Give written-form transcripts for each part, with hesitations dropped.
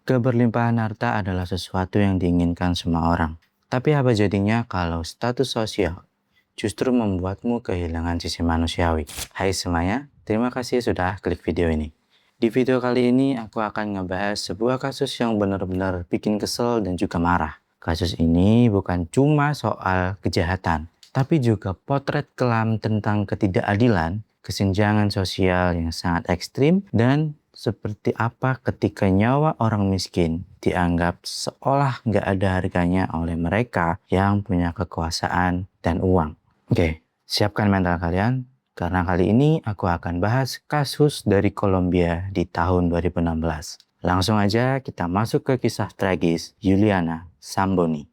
Keberlimpahan harta adalah sesuatu yang diinginkan semua orang. Tapi apa jadinya kalau status sosial justru membuatmu kehilangan sisi manusiawi? Hai semuanya, terima kasih sudah klik video ini. Di video kali ini aku akan ngebahas sebuah kasus yang benar-benar bikin kesel dan juga marah. Kasus ini bukan cuma soal kejahatan, tapi juga potret kelam tentang ketidakadilan, kesenjangan sosial yang sangat ekstrim, dan seperti apa ketika nyawa orang miskin dianggap seolah nggak ada harganya oleh mereka yang punya kekuasaan dan uang. Oke, siapkan mental kalian, karena kali ini aku akan bahas kasus dari Kolombia di tahun 2016. Langsung aja kita masuk ke kisah tragis Juliana Zamboni.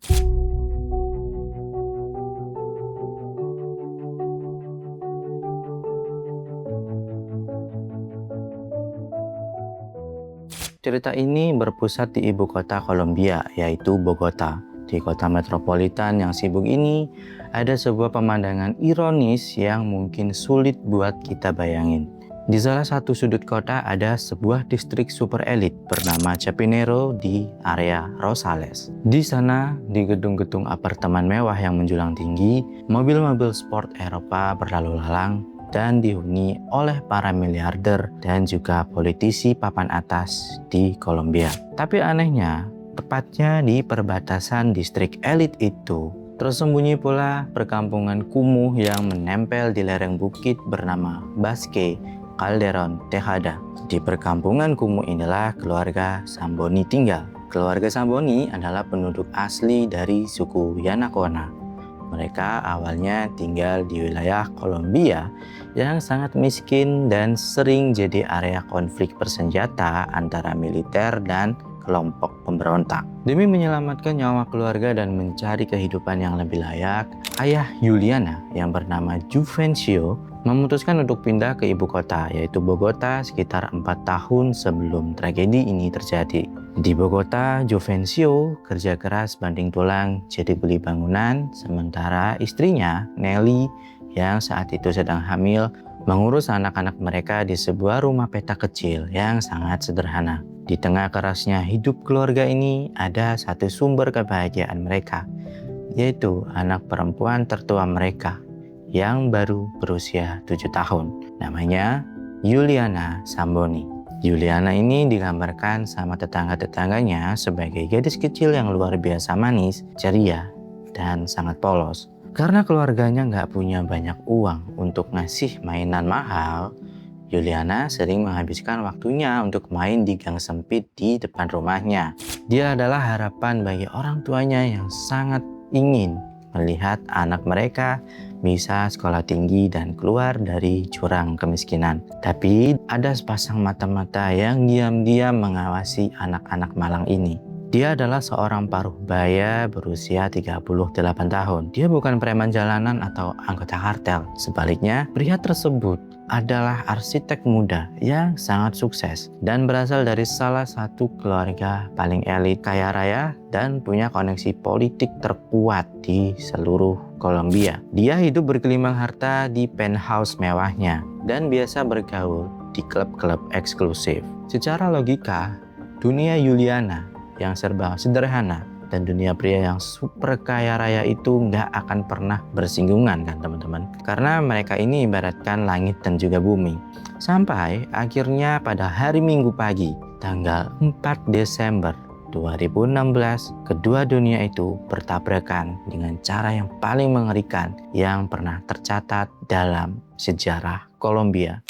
Cerita ini berpusat di ibu kota Kolombia, yaitu Bogota. Di kota metropolitan yang sibuk ini, ada sebuah pemandangan ironis yang mungkin sulit buat kita bayangin. Di salah satu sudut kota ada sebuah distrik super elit bernama Chapinero di area Rosales. Di sana, di gedung-gedung apartemen mewah yang menjulang tinggi, mobil-mobil sport Eropa berlalu lalang dan dihuni oleh para miliarder dan juga politisi papan atas di Kolombia. Tapi anehnya, tepatnya di perbatasan distrik elit itu, tersembunyi pula perkampungan kumuh yang menempel di lereng bukit bernama Basque Calderon Tejada. Di perkampungan kumuh inilah keluarga Zamboni tinggal. Keluarga Zamboni adalah penduduk asli dari suku Yanacona. Mereka awalnya tinggal di wilayah Kolombia yang sangat miskin dan sering jadi area konflik bersenjata antara militer dan kelompok pemberontak. Demi menyelamatkan nyawa keluarga dan mencari kehidupan yang lebih layak, ayah Juliana yang bernama Juvencio memutuskan untuk pindah ke ibu kota, yaitu Bogota, sekitar 4 tahun sebelum tragedi ini terjadi. Di Bogota, Juvencio kerja keras banting tulang jadi kuli bangunan, sementara istrinya, Nelly, yang saat itu sedang hamil, mengurus anak-anak mereka di sebuah rumah petak kecil yang sangat sederhana. Di tengah kerasnya hidup keluarga ini, ada satu sumber kebahagiaan mereka, yaitu anak perempuan tertua mereka yang baru berusia 7 tahun. Namanya Juliana Zamboni. Juliana ini digambarkan sama tetangga-tetangganya sebagai gadis kecil yang luar biasa manis, ceria, dan sangat polos. Karena keluarganya nggak punya banyak uang untuk ngasih mainan mahal, Juliana sering menghabiskan waktunya untuk main di gang sempit di depan rumahnya. Dia adalah harapan bagi orang tuanya yang sangat ingin melihat anak mereka bisa sekolah tinggi dan keluar dari jurang kemiskinan. Tapi ada sepasang mata-mata yang diam-diam mengawasi anak-anak malang ini. Dia adalah seorang paruh baya berusia 38 tahun. Dia bukan preman jalanan atau anggota kartel. Sebaliknya, pria tersebut adalah arsitek muda yang sangat sukses dan berasal dari salah satu keluarga paling elit, kaya raya, dan punya koneksi politik terkuat di seluruh Kolombia. Dia hidup bergelimang harta di penthouse mewahnya dan biasa bergaul di klub-klub eksklusif. Secara logika, dunia Juliana yang serba sederhana dan dunia pria yang super kaya raya itu nggak akan pernah bersinggungan kan teman-teman, karena mereka ini ibaratkan langit dan juga bumi. Sampai akhirnya pada hari Minggu pagi tanggal 4 Desember 2016, kedua dunia itu bertabrakan dengan cara yang paling mengerikan yang pernah tercatat dalam sejarah Kolombia.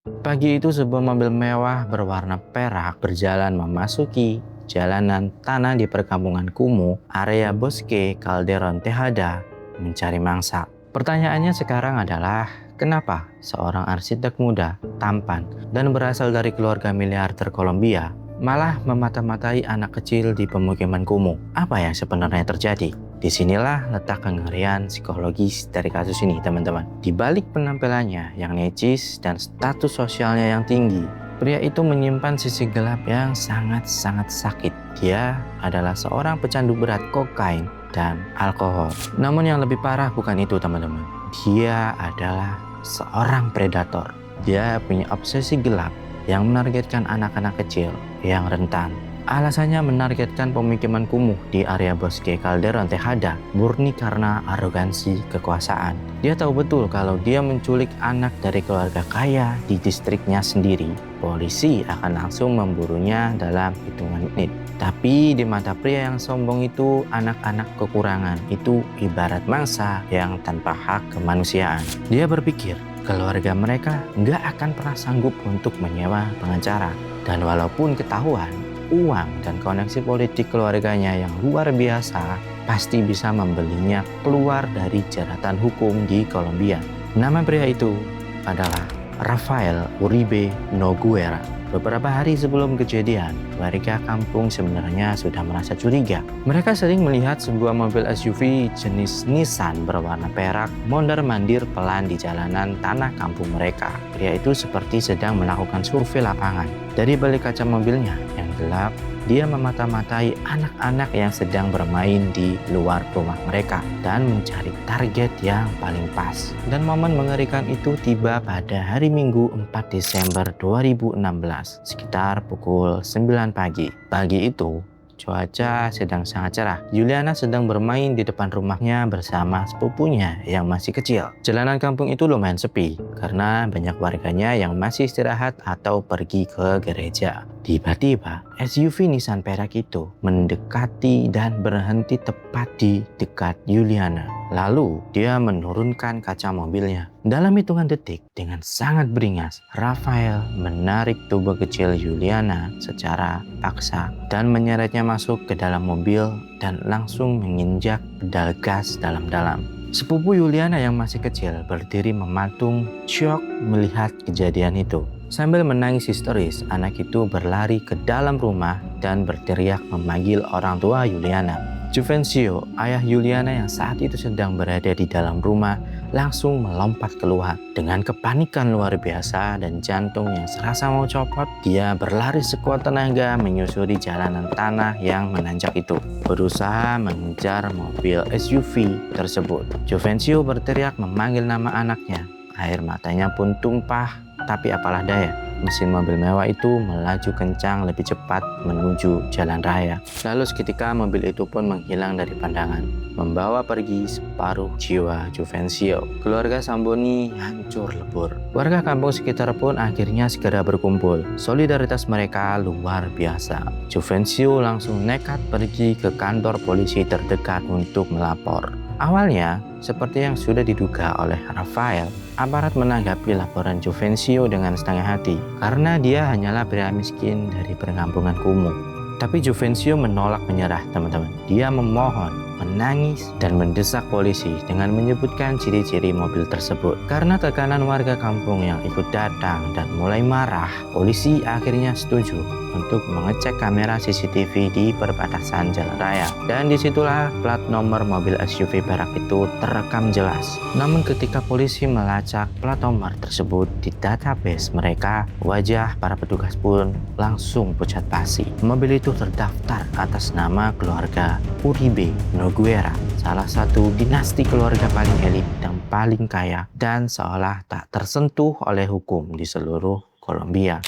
Pagi itu sebuah mobil mewah berwarna perak berjalan memasuki jalanan tanah di perkampungan kumuh area Bosque Calderon Tejada mencari mangsa. Pertanyaannya sekarang adalah, kenapa seorang arsitek muda, tampan, dan berasal dari keluarga miliarder Kolombia malah memata-matai anak kecil di pemukiman kumuh? Apa yang sebenarnya terjadi? Disinilah letak kengerian psikologis dari kasus ini, teman-teman. Di balik penampilannya yang necis dan status sosialnya yang tinggi, pria itu menyimpan sisi gelap yang sangat-sangat sakit. Dia adalah seorang pecandu berat kokain dan alkohol. Namun yang lebih parah bukan itu, teman-teman. Dia adalah seorang predator. Dia punya obsesi gelap yang menargetkan anak-anak kecil yang rentan. Alasannya menargetkan pemukiman kumuh di area Bosque Calderon Tejada murni karena arogansi kekuasaan. Dia tahu betul kalau dia menculik anak dari keluarga kaya di distriknya sendiri, polisi akan langsung memburunya dalam hitungan menit. Tapi di mata pria yang sombong itu, anak-anak kekurangan itu ibarat mangsa yang tanpa hak kemanusiaan. Dia berpikir keluarga mereka nggak akan pernah sanggup untuk menyewa pengacara. Dan walaupun ketahuan, uang dan koneksi politik keluarganya yang luar biasa pasti bisa membelinya keluar dari jeratan hukum di Kolombia. Nama pria itu adalah Rafael Uribe Noguera. Beberapa hari sebelum kejadian, warga kampung sebenarnya sudah merasa curiga. Mereka sering melihat sebuah mobil SUV jenis Nissan berwarna perak mondar-mandir pelan di jalanan tanah kampung mereka. Pria itu seperti sedang melakukan survei lapangan. Dari balik kaca mobilnya yang gelap, dia memata-matai anak-anak yang sedang bermain di luar rumah mereka dan mencari target yang paling pas. Dan momen mengerikan itu tiba pada hari Minggu 4 Desember 2016 sekitar pukul 9 pagi. Pagi itu, cuaca sedang sangat cerah. Juliana sedang bermain di depan rumahnya bersama sepupunya yang masih kecil. Jalanan kampung itu lumayan sepi karena banyak warganya yang masih istirahat atau pergi ke gereja. Tiba-tiba, SUV Nissan perak itu mendekati dan berhenti tepat di dekat Juliana. Lalu, dia menurunkan kaca mobilnya. Dalam hitungan detik, dengan sangat beringas, Rafael menarik tubuh kecil Juliana secara paksa dan menyeretnya masuk ke dalam mobil dan langsung menginjak pedal gas dalam-dalam. Sepupu Juliana yang masih kecil berdiri mematung, syok melihat kejadian itu. Sambil menangis histeris, anak itu berlari ke dalam rumah dan berteriak memanggil orang tua Juliana. Juvencio, ayah Juliana yang saat itu sedang berada di dalam rumah, langsung melompat keluar. Dengan kepanikan luar biasa dan jantung yang serasa mau copot, dia berlari sekuat tenaga menyusuri jalanan tanah yang menanjak itu, berusaha mengejar mobil SUV tersebut. Juvencio berteriak memanggil nama anaknya. Air matanya pun tumpah, tapi apalah daya, mesin mobil mewah itu melaju kencang lebih cepat menuju jalan raya. Lalu seketika mobil itu pun menghilang dari pandangan, membawa pergi separuh jiwa Juvencio. Keluarga Samboni hancur lebur. Warga kampung sekitar pun akhirnya segera berkumpul. Solidaritas mereka luar biasa. Juvencio langsung nekat pergi ke kantor polisi terdekat untuk melapor. Awalnya, seperti yang sudah diduga oleh Rafael, aparat menanggapi laporan Juvencio dengan setengah hati karena dia hanyalah pria miskin dari perkampungan kumuh. Tapi Juvencio menolak menyerah, teman-teman. Dia memohon, menangis, dan mendesak polisi dengan menyebutkan ciri-ciri mobil tersebut. Karena tekanan warga kampung yang ikut datang dan mulai marah, polisi akhirnya setuju untuk mengecek kamera CCTV di perbatasan jalan raya. Dan disitulah plat nomor mobil SUV perak itu terekam jelas. Namun ketika polisi melacak plat nomor tersebut di database mereka, wajah para petugas pun langsung pucat pasi. Mobil itu terdaftar atas nama keluarga Uribe Noguera, salah satu dinasti keluarga paling elit dan paling kaya dan seolah tak tersentuh oleh hukum di seluruh Kolombia.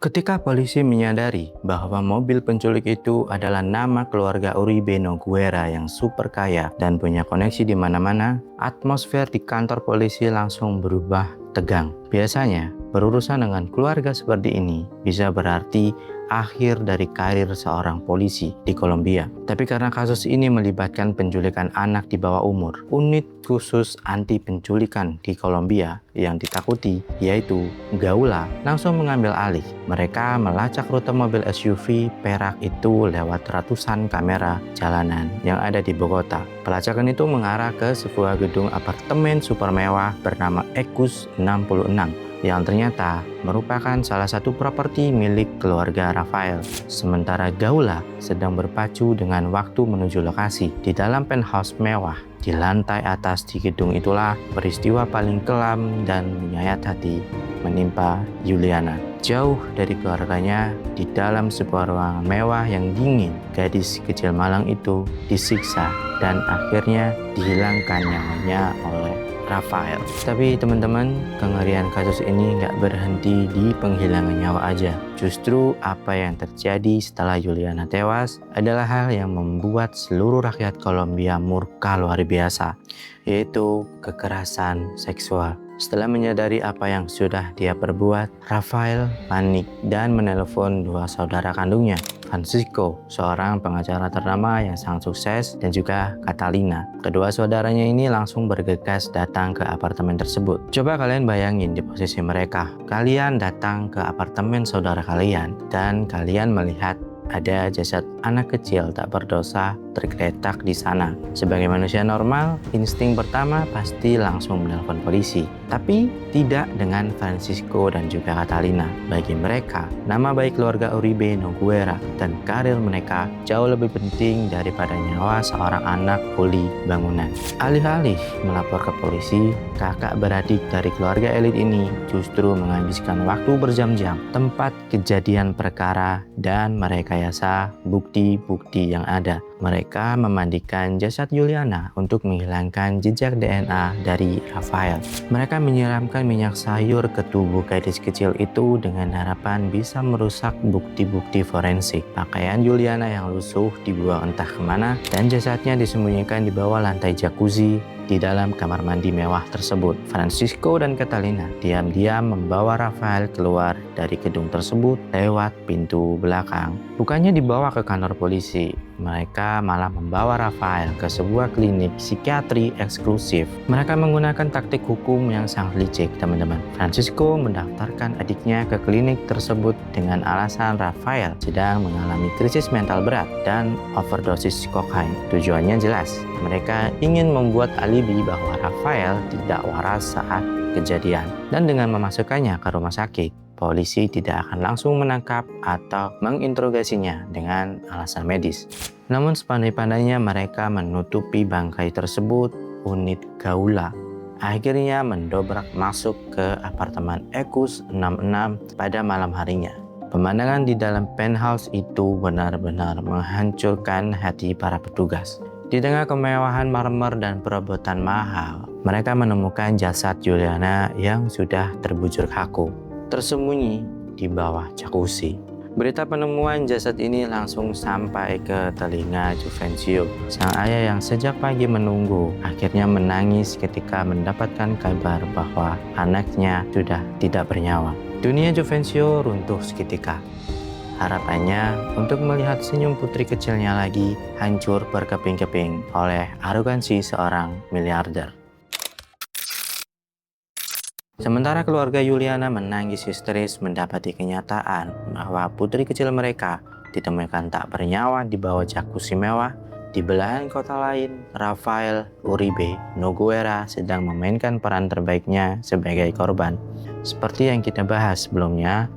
Ketika polisi menyadari bahwa mobil penculik itu adalah nama keluarga Uribe Noguera yang super kaya dan punya koneksi di mana-mana, atmosfer di kantor polisi langsung berubah tegang. Biasanya, berurusan dengan keluarga seperti ini bisa berarti akhir dari karir seorang polisi di Kolombia. Tapi karena kasus ini melibatkan penculikan anak di bawah umur, unit khusus anti penculikan di Kolombia yang ditakuti, yaitu Gaula, langsung mengambil alih. Mereka melacak rute mobil SUV perak itu lewat ratusan kamera jalanan yang ada di Bogota. Pelacakan itu mengarah ke sebuah gedung apartemen super mewah bernama Ecus 66 yang ternyata merupakan salah satu properti milik keluarga Rafael. Sementara Gaula sedang berpacu dengan waktu menuju lokasi. Di dalam penthouse mewah di lantai atas di gedung itulah peristiwa paling kelam dan menyayat hati menimpa Juliana. Jauh dari keluarganya, di dalam sebuah ruangan mewah yang dingin, gadis kecil malang itu disiksa dan akhirnya dihilangkan nyawanya oleh Rafael. Tapi teman-teman, kengerian kasus ini nggak berhenti di penghilangan nyawa aja. Justru apa yang terjadi setelah Juliana tewas adalah hal yang membuat seluruh rakyat Kolombia murka luar biasa, yaitu kekerasan seksual. Setelah menyadari apa yang sudah dia perbuat, Rafael panik dan menelpon dua saudara kandungnya, Francisco, seorang pengacara ternama yang sangat sukses, dan juga Catalina. Kedua saudaranya ini langsung bergegas datang ke apartemen tersebut. Coba kalian bayangin di posisi mereka. Kalian datang ke apartemen saudara kalian dan kalian melihat ada jasad anak kecil tak berdosa tergeletak di sana. Sebagai manusia normal, insting pertama pasti langsung menelpon polisi. Tapi tidak dengan Francisco dan juga Catalina. Bagi mereka, nama baik keluarga Uribe Noguera dan karir mereka jauh lebih penting daripada nyawa seorang anak kuli bangunan. Alih-alih melapor ke polisi, kakak beradik dari keluarga elit ini justru menghabiskan waktu berjam-jam tempat kejadian perkara dan merekayasa bukti-bukti yang ada. Mereka memandikan jasad Juliana untuk menghilangkan jejak DNA dari Rafael. Mereka menyiramkan minyak sayur ke tubuh gadis kecil itu dengan harapan bisa merusak bukti-bukti forensik. Pakaian Juliana yang lusuh dibuang entah kemana dan jasadnya disembunyikan di bawah lantai jacuzzi di dalam kamar mandi mewah tersebut. Francisco dan Catalina diam-diam membawa Rafael keluar dari gedung tersebut lewat pintu belakang. Bukannya dibawa ke kantor polisi, mereka malah membawa Rafael ke sebuah klinik psikiatri eksklusif. Mereka menggunakan taktik hukum yang sangat licik, teman-teman. Francisco mendaftarkan adiknya ke klinik tersebut dengan alasan Rafael sedang mengalami krisis mental berat dan overdosis kokain. Tujuannya jelas, mereka ingin membuat alibi bahwa Rafael tidak waras saat kejadian. Dan dengan memasukkannya ke rumah sakit, polisi tidak akan langsung menangkap atau menginterogasinya dengan alasan medis. Namun sepandai-pandainya mereka menutupi bangkai tersebut, unit Gaula akhirnya mendobrak masuk ke apartemen Ekus 66 pada malam harinya. Pemandangan di dalam penthouse itu benar-benar menghancurkan hati para petugas. Di tengah kemewahan marmer dan perabotan mahal, mereka menemukan jasad Juliana yang sudah terbujur kaku, tersembunyi di bawah jacuzzi. Berita penemuan jasad ini langsung sampai ke telinga Juvencio. Sang ayah yang sejak pagi menunggu akhirnya menangis ketika mendapatkan kabar bahwa anaknya sudah tidak bernyawa. Dunia Juvencio runtuh seketika. Harapannya untuk melihat senyum putri kecilnya lagi hancur berkeping-keping oleh arogansi seorang miliarder. Sementara keluarga Juliana menangis histeris mendapati kenyataan bahwa putri kecil mereka ditemukan tak bernyawa di bawah jacuzzi mewah. Di belahan kota lain, Rafael Uribe Noguera sedang memainkan peran terbaiknya sebagai korban. Seperti yang kita bahas sebelumnya,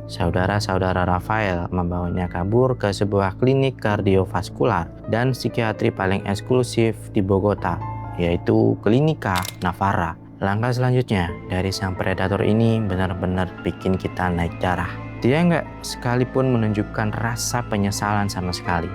saudara-saudara Rafael membawanya kabur ke sebuah klinik kardiovaskular dan psikiatri paling eksklusif di Bogota, yaitu Klinika Navarra. Langkah selanjutnya dari sang predator ini benar-benar bikin kita naik darah. Dia nggak sekalipun menunjukkan rasa penyesalan sama sekali.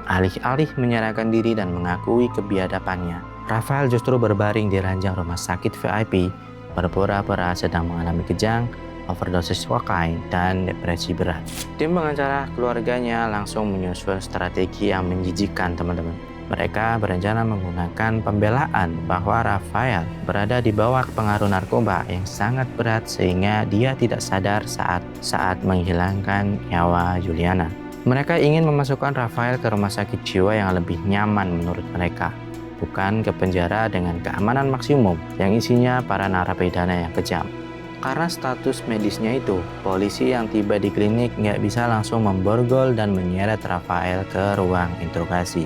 Alih-alih menyerahkan diri dan mengakui kebiadabannya, Rafael justru berbaring di ranjang rumah sakit VIP, berpura-pura sedang mengalami kejang, overdosis kokain, dan depresi berat. Tim pengacara keluarganya langsung menyusun strategi yang menjijikkan, teman-teman. Mereka berencana menggunakan pembelaan bahwa Rafael berada di bawah pengaruh narkoba yang sangat berat sehingga dia tidak sadar saat menghilangkan nyawa Juliana. Mereka ingin memasukkan Rafael ke rumah sakit jiwa yang lebih nyaman menurut mereka, bukan ke penjara dengan keamanan maksimum yang isinya para narapidana yang kejam. Karena status medisnya itu, polisi yang tiba di klinik nggak bisa langsung memborgol dan menyeret Rafael ke ruang interogasi.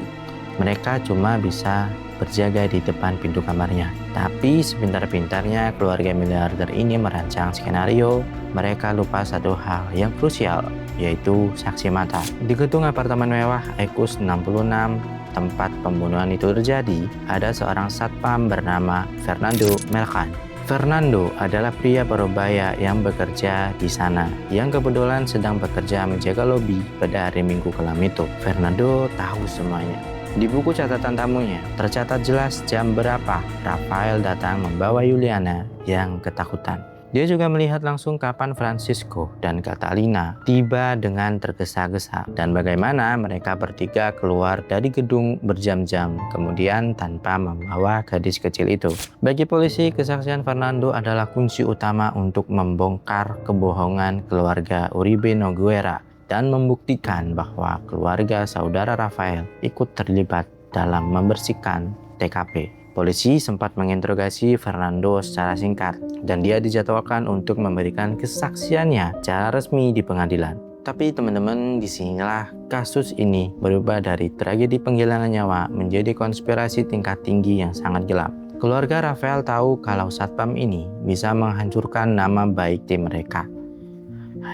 Mereka cuma bisa berjaga di depan pintu kamarnya. Tapi sepintar-pintarnya keluarga miliarder ini merancang skenario, mereka lupa satu hal yang krusial, yaitu saksi mata. Di gedung apartemen mewah Ekus 66, tempat pembunuhan itu terjadi, ada seorang satpam bernama Fernando Melkan. Fernando adalah pria parubaya yang bekerja di sana, yang kebetulan sedang bekerja menjaga lobi pada hari Minggu kelam itu. Fernando tahu semuanya. Di buku catatan tamunya, tercatat jelas jam berapa Rafael datang membawa Juliana yang ketakutan. Dia juga melihat langsung kapan Francisco dan Catalina tiba dengan tergesa-gesa dan bagaimana mereka bertiga keluar dari gedung berjam-jam kemudian tanpa membawa gadis kecil itu. Bagi polisi, kesaksian Fernando adalah kunci utama untuk membongkar kebohongan keluarga Uribe Nogueira dan membuktikan bahwa keluarga saudara Rafael ikut terlibat dalam membersihkan TKP. Polisi sempat menginterogasi Fernando secara singkat dan dia dijadwalkan untuk memberikan kesaksiannya secara resmi di pengadilan. Tapi teman-teman, disinilah kasus ini berubah dari tragedi penghilangan nyawa menjadi konspirasi tingkat tinggi yang sangat gelap. Keluarga Rafael tahu kalau satpam ini bisa menghancurkan nama baik tim mereka.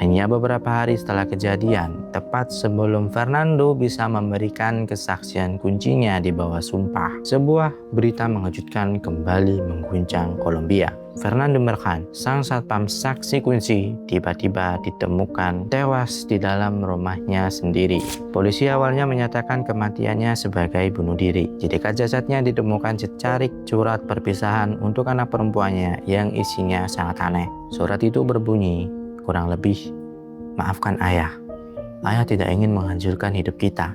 Hanya beberapa hari setelah kejadian, tepat sebelum Fernando bisa memberikan kesaksian kuncinya di bawah sumpah, sebuah berita mengejutkan kembali mengguncang Kolombia. Fernando Merchan, sang satpam saksi kunci, tiba-tiba ditemukan tewas di dalam rumahnya sendiri. Polisi awalnya menyatakan kematiannya sebagai bunuh diri. Jika jasadnya ditemukan secarik surat perpisahan untuk anak perempuannya yang isinya sangat aneh. Surat itu berbunyi, kurang lebih, maafkan ayah. Ayah tidak ingin menghancurkan hidup kita.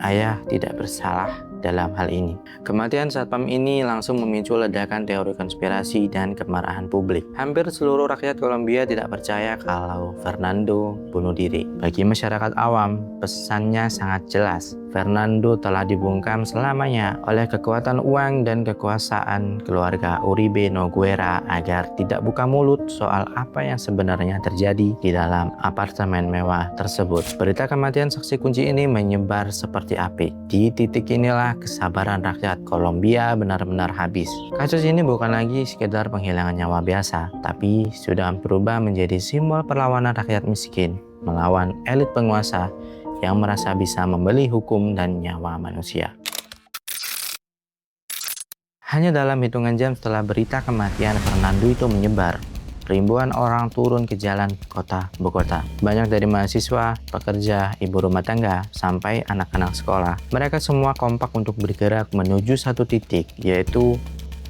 Ayah tidak bersalah dalam hal ini. Kematian satpam ini langsung memicu ledakan teori konspirasi dan kemarahan publik. Hampir seluruh rakyat Kolombia tidak percaya kalau Fernando bunuh diri. Bagi masyarakat awam, pesannya sangat jelas. Fernando telah dibungkam selamanya oleh kekuatan uang dan kekuasaan keluarga Uribe Nogueira agar tidak buka mulut soal apa yang sebenarnya terjadi di dalam apartemen mewah tersebut. Berita kematian saksi kunci ini menyebar seperti api. Di titik inilah kesabaran rakyat Kolombia benar-benar habis. Kasus ini bukan lagi sekedar penghilangan nyawa biasa, tapi sudah berubah menjadi simbol perlawanan rakyat miskin melawan elit penguasa yang merasa bisa membeli hukum dan nyawa manusia. Hanya dalam hitungan jam setelah berita kematian Fernando itu menyebar, ribuan orang turun ke jalan kota Bogota. Banyak dari mahasiswa, pekerja, ibu rumah tangga, sampai anak-anak sekolah. Mereka semua kompak untuk bergerak menuju satu titik, yaitu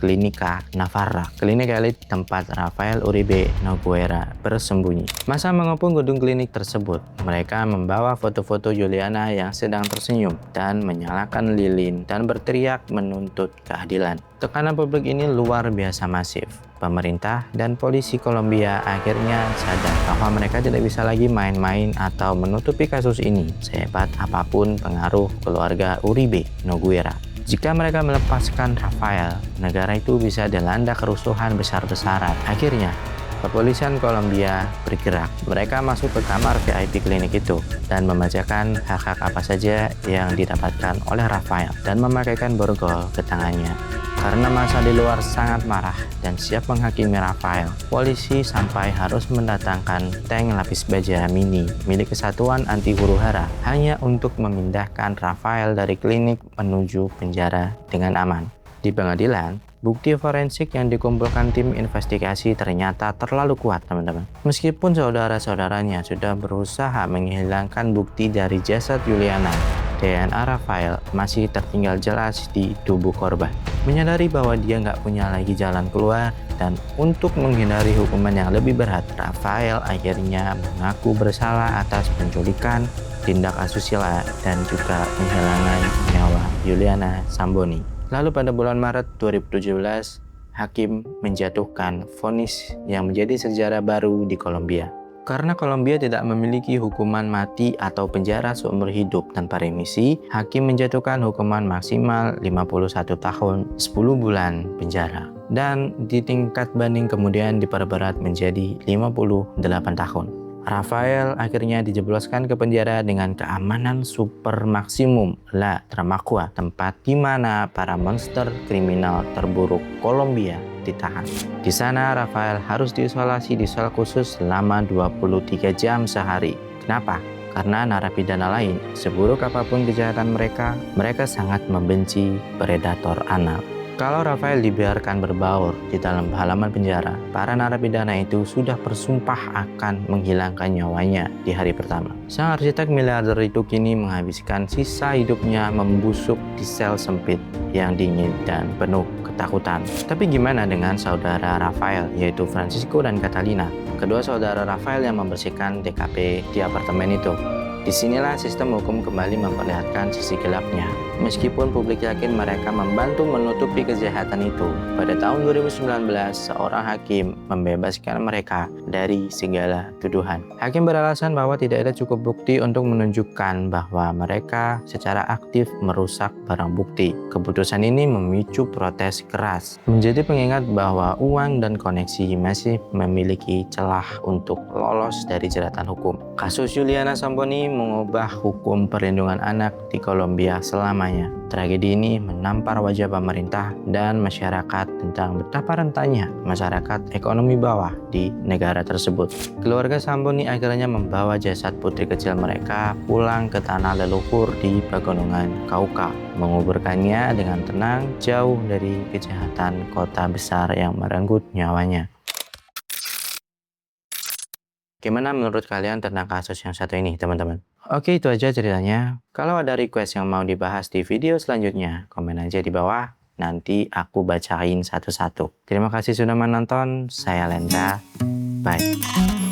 Klinika Navarra, klinik elit tempat Rafael Uribe Nogueira bersembunyi. Masa mengepung gedung klinik tersebut. Mereka membawa foto-foto Juliana yang sedang tersenyum dan menyalakan lilin dan berteriak menuntut keadilan. Tekanan publik ini luar biasa masif. Pemerintah dan polisi Kolombia akhirnya sadar bahwa mereka tidak bisa lagi main-main atau menutupi kasus ini sehebat apapun pengaruh keluarga Uribe Nogueira. Jika mereka melepaskan Rafael, negara itu bisa dilanda kerusuhan besar-besaran. Akhirnya, kepolisian Kolombia bergerak. Mereka masuk ke kamar VIP klinik itu dan membacakan hak-hak apa saja yang didapatkan oleh Rafael dan memakaikan borgol ke tangannya. Karena masa di luar sangat marah dan siap menghakimi Rafael, polisi sampai harus mendatangkan tank lapis baja mini milik Kesatuan Anti Huru-Hara hanya untuk memindahkan Rafael dari klinik menuju penjara dengan aman. Di pengadilan, bukti forensik yang dikumpulkan tim investigasi ternyata terlalu kuat, teman-teman. Meskipun saudara-saudaranya sudah berusaha menghilangkan bukti dari jasad Juliana, DNA Rafael masih tertinggal jelas di tubuh korban. Menyadari bahwa dia nggak punya lagi jalan keluar dan untuk menghindari hukuman yang lebih berat, Rafael akhirnya mengaku bersalah atas penculikan, tindak asusila, dan juga penghilangan nyawa Juliana Samboni. Lalu pada bulan Maret 2017, hakim menjatuhkan vonis yang menjadi sejarah baru di Kolombia. Karena Kolombia tidak memiliki hukuman mati atau penjara seumur hidup tanpa remisi, hakim menjatuhkan hukuman maksimal 51 tahun 10 bulan penjara. Dan di tingkat banding kemudian diperberat menjadi 58 tahun. Rafael akhirnya dijebloskan ke penjara dengan keamanan super maksimum La Tramacua, tempat di mana para monster kriminal terburuk Kolombia ditahan. Di sana Rafael harus diisolasi di sel khusus selama 23 jam sehari. Kenapa? Karena narapidana lain, seburuk apapun kejahatan mereka, mereka sangat membenci predator anal. Kalau Rafael dibiarkan berbaur di dalam halaman penjara, para narapidana itu sudah bersumpah akan menghilangkan nyawanya di hari pertama. Sang arsitek miliarder itu kini menghabiskan sisa hidupnya membusuk di sel sempit yang dingin dan penuh ketakutan. Tapi gimana dengan saudara Rafael, yaitu Francisco dan Catalina? Kedua saudara Rafael yang membersihkan TKP di apartemen itu. Disinilah sistem hukum kembali memperlihatkan sisi gelapnya. Meskipun publik yakin mereka membantu menutupi kejahatan itu, pada tahun 2019 seorang hakim membebaskan mereka dari segala tuduhan. Hakim beralasan bahwa tidak ada cukup bukti untuk menunjukkan bahwa mereka secara aktif merusak barang bukti. Keputusan ini memicu protes keras, menjadi pengingat bahwa uang dan koneksi masih memiliki celah untuk lolos dari jeratan hukum. Kasus Juliana Samboni mengubah hukum perlindungan anak di Kolombia selamanya. Tragedi ini menampar wajah pemerintah dan masyarakat tentang betapa rentannya masyarakat ekonomi bawah di negara tersebut. Keluarga Samboni akhirnya membawa jasad putri kecil mereka pulang ke tanah leluhur di pegunungan Cauca, menguburkannya dengan tenang jauh dari kejahatan kota besar yang merenggut nyawanya. Gimana menurut kalian tentang kasus yang satu ini, teman-teman? Oke, itu aja ceritanya. Kalau ada request yang mau dibahas di video selanjutnya, komen aja di bawah. Nanti aku bacain satu-satu. Terima kasih sudah menonton. Saya Lendra. Bye.